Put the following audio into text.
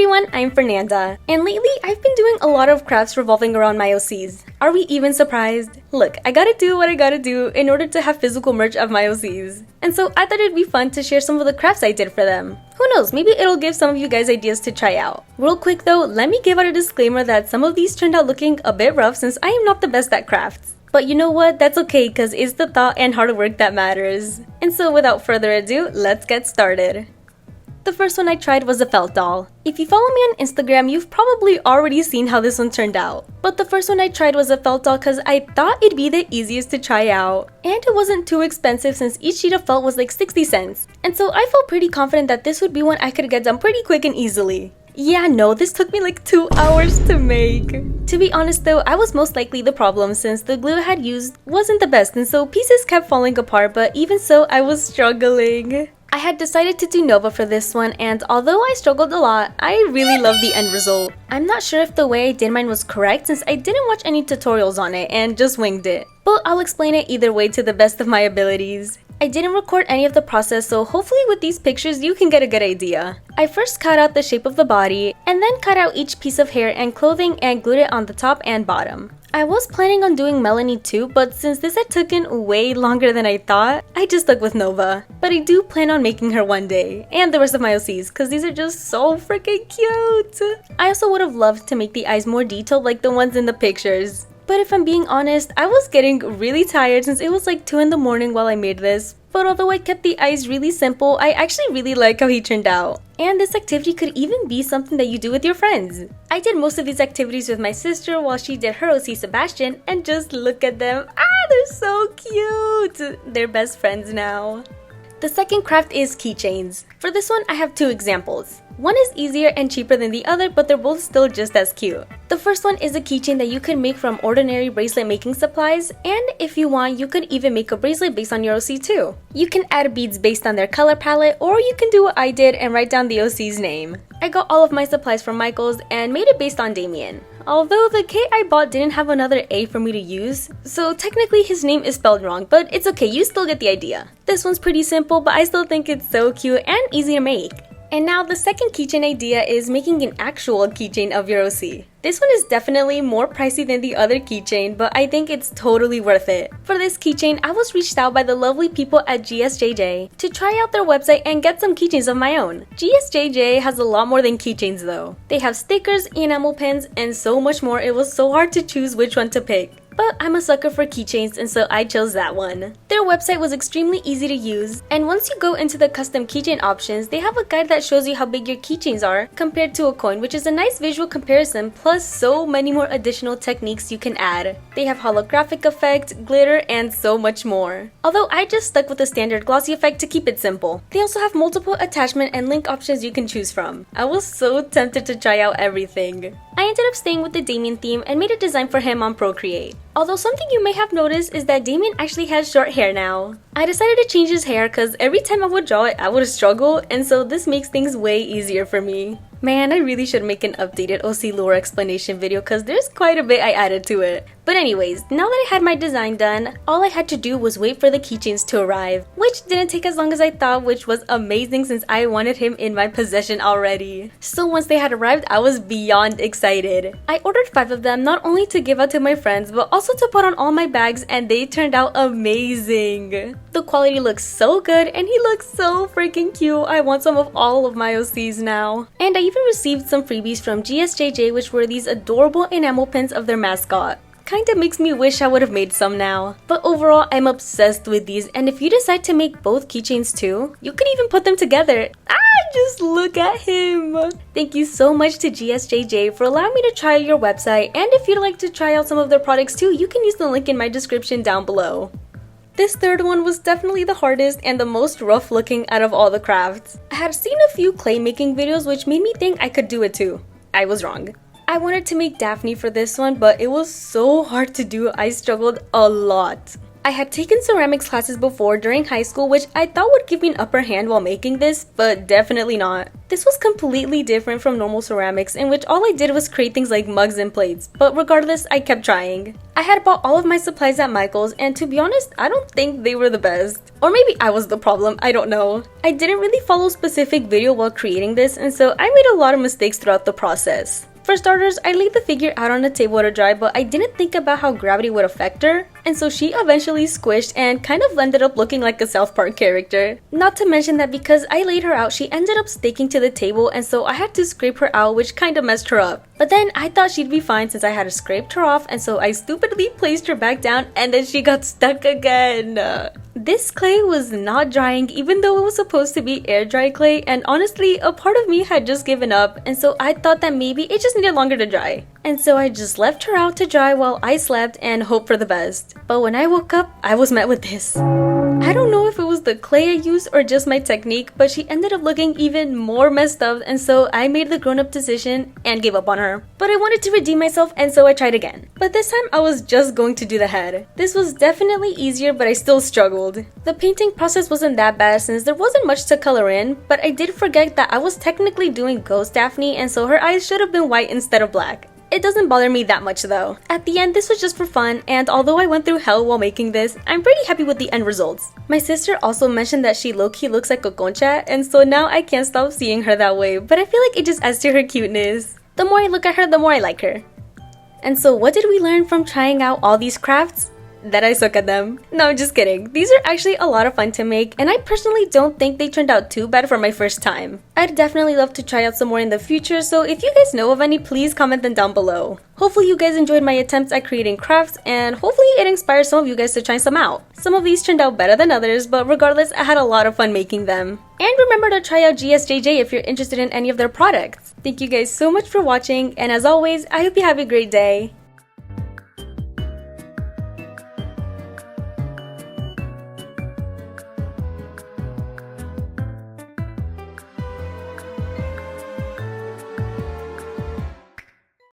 everyone, I'm Fernanda, and lately I've been doing a lot of crafts revolving around my OCs. Are we even surprised? Look, I gotta do what I gotta do in order to have physical merch of my OCs. And so I thought it'd be fun to share some of the crafts I did for them. Who knows, maybe it'll give some of you guys ideas to try out. Real quick though, let me give out a disclaimer that some of these turned out looking a bit rough since I am not the best at crafts. But you know what, that's okay because it's the thought and hard work that matters. And so without further ado, let's get started. The first one I tried was a felt doll. If you follow me on Instagram, you've probably already seen how this one turned out. But the first one I tried was a felt doll because I thought it'd be the easiest to try out. And it wasn't too expensive since each sheet of felt was like 60 cents. And so I felt pretty confident that this would be one I could get done pretty quick and easily. Yeah, no, this took me like 2 hours to make. To be honest though, I was most likely the problem since the glue I had used wasn't the best and so pieces kept falling apart, but even so, I was struggling. I had decided to do Nova for this one, and although I struggled a lot, I really loved the end result. I'm not sure if the way I did mine was correct since I didn't watch any tutorials on it and just winged it. But I'll explain it either way to the best of my abilities. I didn't record any of the process, so hopefully with these pictures you can get a good idea. I first cut out the shape of the body, and then cut out each piece of hair and clothing and glued it on the top and bottom. I was planning on doing Melanie too, but since this had taken way longer than I thought, I just stuck with Nova. But I do plan on making her one day, and the rest of my OCs, because these are just so freaking cute! I also would have loved to make the eyes more detailed like the ones in the pictures. But if I'm being honest, I was getting really tired since it was like 2 in the morning while I made this. But although I kept the eyes really simple, I actually really like how he turned out. And this activity could even be something that you do with your friends. I did most of these activities with my sister while she did her OC Sebastian, and just look at them. They're so cute! They're best friends now. The second craft is keychains. For this one, I have 2 examples. One is easier and cheaper than the other, but they're both still just as cute. The first one is a keychain that you can make from ordinary bracelet making supplies, and if you want, you could even make a bracelet based on your OC too. You can add beads based on their color palette, or you can do what I did and write down the OC's name. I got all of my supplies from Michael's and made it based on Damien. Although the kit I bought didn't have another A for me to use, so technically his name is spelled wrong, but it's okay, you still get the idea. This one's pretty simple, but I still think it's so cute and easy to make. And now the second keychain idea is making an actual keychain of your OC. This one is definitely more pricey than the other keychain, but I think it's totally worth it. For this keychain, I was reached out by the lovely people at GSJJ to try out their website and get some keychains of my own. GSJJ has a lot more than keychains though. They have stickers, enamel pins, and so much more. It was so hard to choose which one to pick. But I'm a sucker for keychains and so I chose that one. Their website was extremely easy to use, and once you go into the custom keychain options, they have a guide that shows you how big your keychains are compared to a coin, which is a nice visual comparison, plus so many more additional techniques you can add. They have holographic effect, glitter, and so much more. Although I just stuck with the standard glossy effect to keep it simple. They also have multiple attachment and link options you can choose from. I was so tempted to try out everything. I ended up staying with the Damien theme and made a design for him on Procreate. Although something you may have noticed is that Damien actually has short hair now. I decided to change his hair because every time I would draw it, I would struggle, and so this makes things way easier for me. Man, I really should make an updated OC lore explanation video because there's quite a bit I added to it. But anyways, now that I had my design done, all I had to do was wait for the keychains to arrive, which didn't take as long as I thought, which was amazing since I wanted him in my possession already. So once they had arrived, I was beyond excited. I ordered 5 of them not only to give out to my friends, but also to put on all my bags, and they turned out amazing. The quality looks so good and he looks so freaking cute. I want some of all of my OCs now. And I even received some freebies from GSJJ, which were these adorable enamel pins of their mascot. Kinda makes me wish I would have made some now. But overall, I'm obsessed with these, and if you decide to make both keychains too, you can even put them together. Just look at him! Thank you so much to GSJJ for allowing me to try your website, and if you'd like to try out some of their products too, you can use the link in my description down below. This third one was definitely the hardest and the most rough looking out of all the crafts. I had seen a few clay making videos which made me think I could do it too. I was wrong. I wanted to make Daphne for this one, but it was so hard to do, I struggled a lot. I had taken ceramics classes before during high school, which I thought would give me an upper hand while making this, but definitely not. This was completely different from normal ceramics, in which all I did was create things like mugs and plates, but regardless, I kept trying. I had bought all of my supplies at Michael's, and to be honest, I don't think they were the best. Or maybe I was the problem, I don't know. I didn't really follow a specific video while creating this, and so I made a lot of mistakes throughout the process. For starters, I laid the figure out on the table to dry, but I didn't think about how gravity would affect her, and so she eventually squished and kind of ended up looking like a South Park character. Not to mention that because I laid her out, she ended up sticking to the table, and so I had to scrape her out, which kinda messed her up. But then I thought she'd be fine since I had scraped her off, and so I stupidly placed her back down, and then she got stuck again. This clay was not drying even though it was supposed to be air dry clay, and honestly, a part of me had just given up, and so I thought that maybe it just needed longer to dry. And so I just left her out to dry while I slept and hoped for the best. But when I woke up, I was met with this. I don't know if it was the clay I used or just my technique, but she ended up looking even more messed up, and so I made the grown-up decision and gave up on her. But I wanted to redeem myself, and so I tried again. But this time I was just going to do the head. This was definitely easier, but I still struggled. The painting process wasn't that bad since there wasn't much to color in, but I did forget that I was technically doing Ghost Daphne, and so her eyes should have been white instead of black. It doesn't bother me that much though. At the end, this was just for fun, and although I went through hell while making this, I'm pretty happy with the end results. My sister also mentioned that she low-key looks like a concha, and so now I can't stop seeing her that way, but I feel like it just adds to her cuteness. The more I look at her, the more I like her. And so what did we learn from trying out all these crafts? That I suck at them. No, I'm just kidding. These are actually a lot of fun to make, and I personally don't think they turned out too bad for my first time. I'd definitely love to try out some more in the future, so if you guys know of any, please comment them down below. Hopefully you guys enjoyed my attempts at creating crafts, and hopefully it inspires some of you guys to try some out. Some of these turned out better than others, but regardless, I had a lot of fun making them. And remember to try out GSJJ if you're interested in any of their products. Thank you guys so much for watching, and as always, I hope you have a great day.